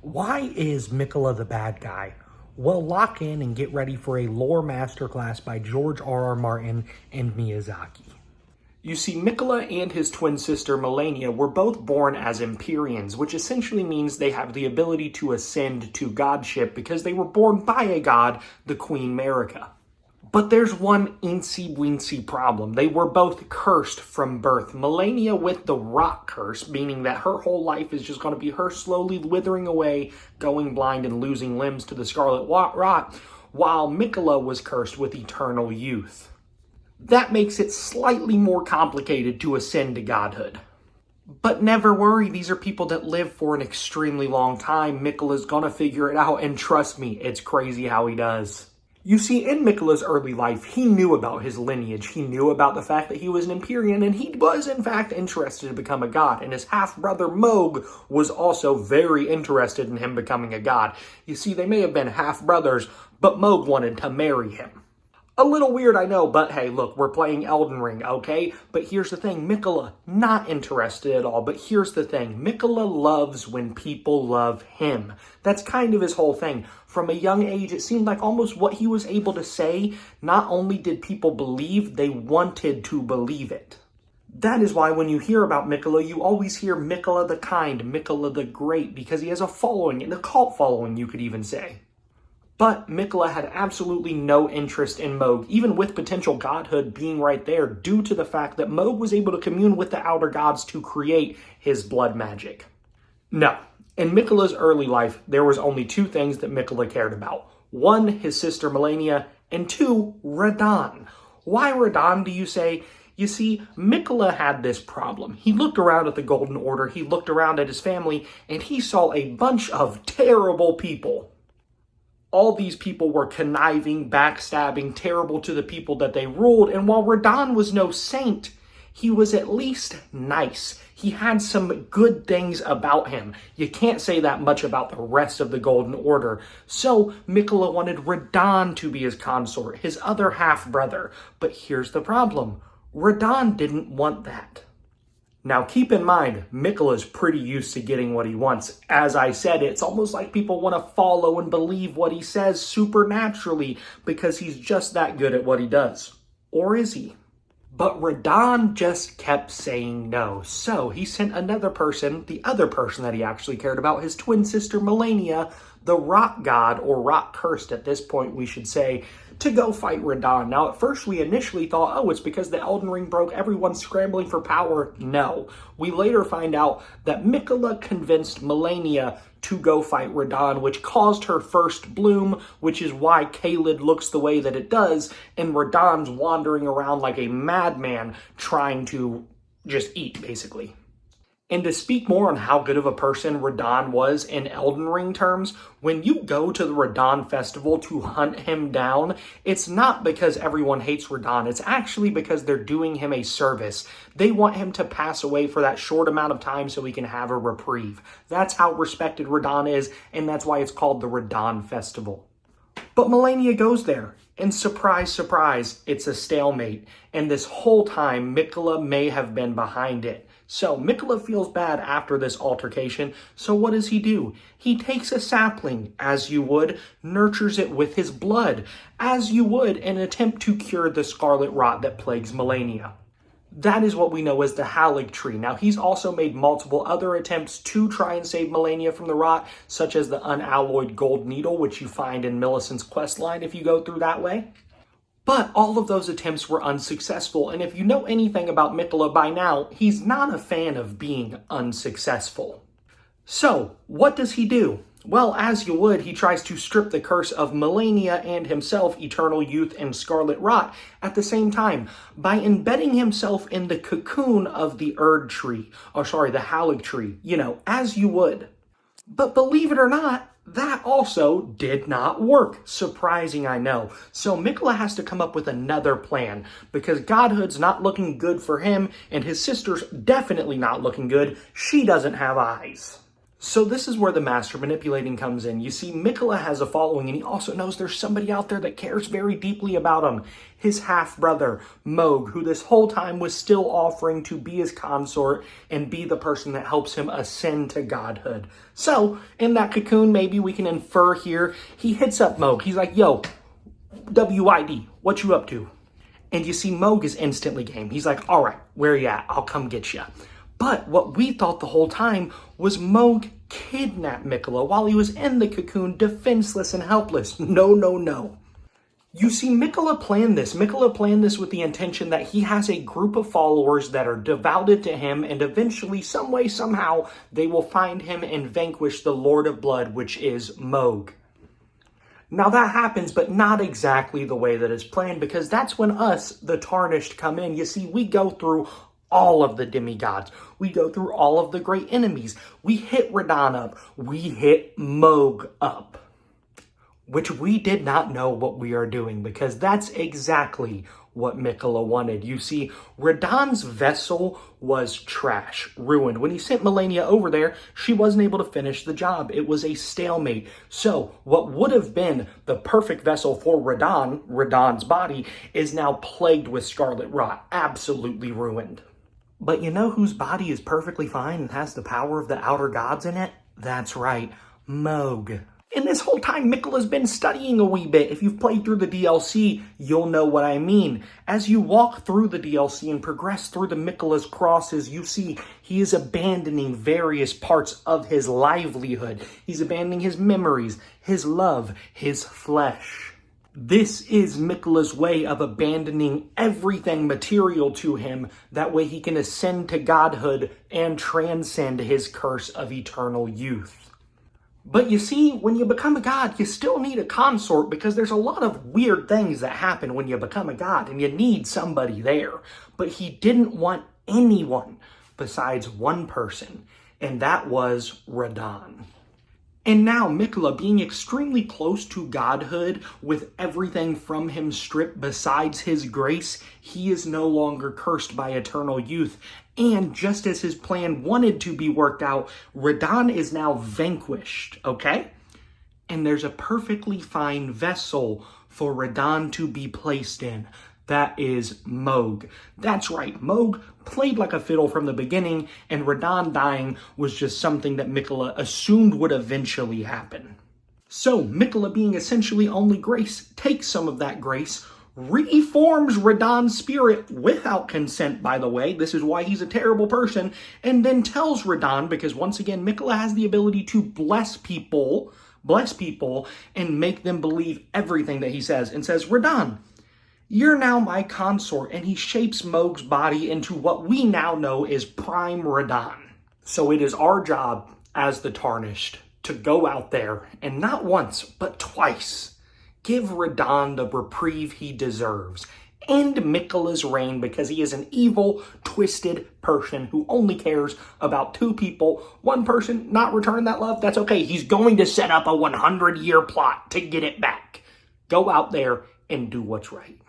Why is Miquella the bad guy? Well, lock in and get ready for a lore masterclass by George R.R. Martin and Miyazaki. You see, Miquella and his twin sister Malenia were both born as Empyreans, which essentially means they have the ability to ascend to godship because they were born by a god, the Queen Marika. But there's one eensy-weensy problem. They were both cursed from birth. Malenia with the rot curse, meaning that her whole life is just going to be her slowly withering away, going blind and losing limbs to the scarlet rot, while Miquella was cursed with eternal youth. That makes it slightly more complicated to ascend to godhood. But never worry, these are people that live for an extremely long time. Miquella's gonna figure it out, and trust me, it's crazy how he does. You see, in Miquella's early life, he knew about his lineage. He knew about the fact that he was an Empyrean, and he was, in fact, interested to become a god. And his half-brother, Mohg, was also very interested in him becoming a god. You see, they may have been half-brothers, but Mohg wanted to marry him. A little weird, I know, but hey, look, we're playing Elden Ring, okay? But here's the thing, Miquella, not interested at all, but here's the thing, Miquella loves when people love him. That's kind of his whole thing. From a young age, it seemed like almost what he was able to say, not only did people believe, they wanted to believe it. That is why when you hear about Miquella, you always hear Miquella the Kind, Miquella the Great, because he has a following, and a cult following, you could even say. But Miquella had absolutely no interest in Mohg, even with potential godhood being right there, due to the fact that Mohg was able to commune with the outer gods to create his blood magic. No, in Miquella's early life, there was only two things that Miquella cared about. One, his sister Malenia, and two, Radahn. Why Radahn, do you say? You see, Miquella had this problem. He looked around at the Golden Order, he looked around at his family, and he saw a bunch of terrible people. All these people were conniving, backstabbing, terrible to the people that they ruled, and while Radahn was no saint, he was at least nice. He had some good things about him. You can't say that much about the rest of the Golden Order. So Miquella wanted Radahn to be his consort, his other half-brother. But here's the problem. Radahn didn't want that. Now keep in mind, Miquella's pretty used to getting what he wants. As I said, it's almost like people want to follow and believe what he says supernaturally because he's just that good at what he does. Or is he? But Radahn just kept saying no. So he sent another person, the other person that he actually cared about, his twin sister Malenia, the rot god, or rot cursed at this point we should say, to go fight Radahn. Now at first we initially thought, oh, it's because the Elden Ring broke, everyone's scrambling for power. No. We later find out that Miquella convinced Malenia to go fight Radahn, which caused her first bloom, which is why Caelid looks the way that it does, and Radahn's wandering around like a madman trying to just eat, basically. And to speak more on how good of a person Radahn was in Elden Ring terms, when you go to the Radahn festival to hunt him down, it's not because everyone hates Radahn, it's actually because they're doing him a service. They want him to pass away for that short amount of time so he can have a reprieve. That's how respected Radahn is, and that's why it's called the Radahn Festival. But Malenia goes there, and surprise, surprise, it's a stalemate. And this whole time, Miquella may have been behind it. So Miquella feels bad after this altercation, so what does he do? He takes a sapling, as you would, nurtures it with his blood, as you would in an attempt to cure the scarlet rot that plagues Malenia. That is what we know as the Erd Tree. Now, he's also made multiple other attempts to try and save Malenia from the rot, such as the unalloyed gold needle, which you find in Millicent's questline if you go through that way. But all of those attempts were unsuccessful, and if you know anything about Miquella by now, he's not a fan of being unsuccessful. So, what does he do? Well, as you would, he tries to strip the curse of Malenia and himself, eternal youth and scarlet rot, at the same time, by embedding himself in the cocoon of the Erd Tree, the Erd Tree, as you would. But believe it or not, that also did not work. Surprising, I know. So Miquella has to come up with another plan, because godhood's not looking good for him, and his sister's definitely not looking good. She doesn't have eyes. So this is where the master manipulating comes in. You see, Miquella has a following, and he also knows there's somebody out there that cares very deeply about him. His half-brother, Mohg, who this whole time was still offering to be his consort and be the person that helps him ascend to godhood. So, in that cocoon, maybe we can infer here, he hits up Mohg. He's like, yo, WID, what you up to? And you see, Mohg is instantly game. He's like, all right, where you at? I'll come get you. But what we thought the whole time was Mohg kidnapped Miquella while he was in the cocoon, defenseless and helpless. No. You see, Miquella planned this. Miquella planned this with the intention that he has a group of followers that are devoted to him, and eventually, some way, somehow, they will find him and vanquish the Lord of Blood, which is Mohg. Now that happens, but not exactly the way that is planned, because that's when us, the Tarnished, come in. You see, we go through all of the demigods. We go through all of the great enemies. We hit Radahn up. We hit Mohg up. Which we did not know what we are doing, because that's exactly what Miquella wanted. You see, Radahn's vessel was trash, ruined. When he sent Malenia over there, she wasn't able to finish the job. It was a stalemate. So what would have been the perfect vessel for Radahn, Radahn's body, is now plagued with scarlet rot, absolutely ruined. But you know whose body is perfectly fine and has the power of the outer gods in it? That's right, Mohg. And this whole time, Miquella's been studying a wee bit. If you've played through the DLC, you'll know what I mean. As you walk through the DLC and progress through the Miquella's crosses, you see he is abandoning various parts of his livelihood. He's abandoning his memories, his love, his flesh. This is Miquella's way of abandoning everything material to him. That way he can ascend to godhood and transcend his curse of eternal youth. But you see, when you become a god, you still need a consort, because there's a lot of weird things that happen when you become a god, and you need somebody there. But he didn't want anyone besides one person, and that was Radahn. And now, Miquella, being extremely close to godhood, with everything from him stripped besides his grace, he is no longer cursed by eternal youth. And just as his plan wanted to be worked out, Radahn is now vanquished, okay? And there's a perfectly fine vessel for Radahn to be placed in. That is Mohg. That's right, Mohg played like a fiddle from the beginning, and Radahn dying was just something that Miquella assumed would eventually happen. So, Miquella, being essentially only grace, takes some of that grace, reforms Radahn's spirit without consent, by the way. This is why he's a terrible person, and then tells Radahn, because once again, Miquella has the ability to bless people, and make them believe everything that he says, and says, Radahn, you're now my consort, and he shapes Mohg's body into what we now know is Prime Radahn. So it is our job as the Tarnished to go out there and not once, but twice, give Radahn the reprieve he deserves. End Miquella's reign, because he is an evil, twisted person who only cares about two people. One person not returning that love, that's okay. He's going to set up a 100-year plot to get it back. Go out there and do what's right.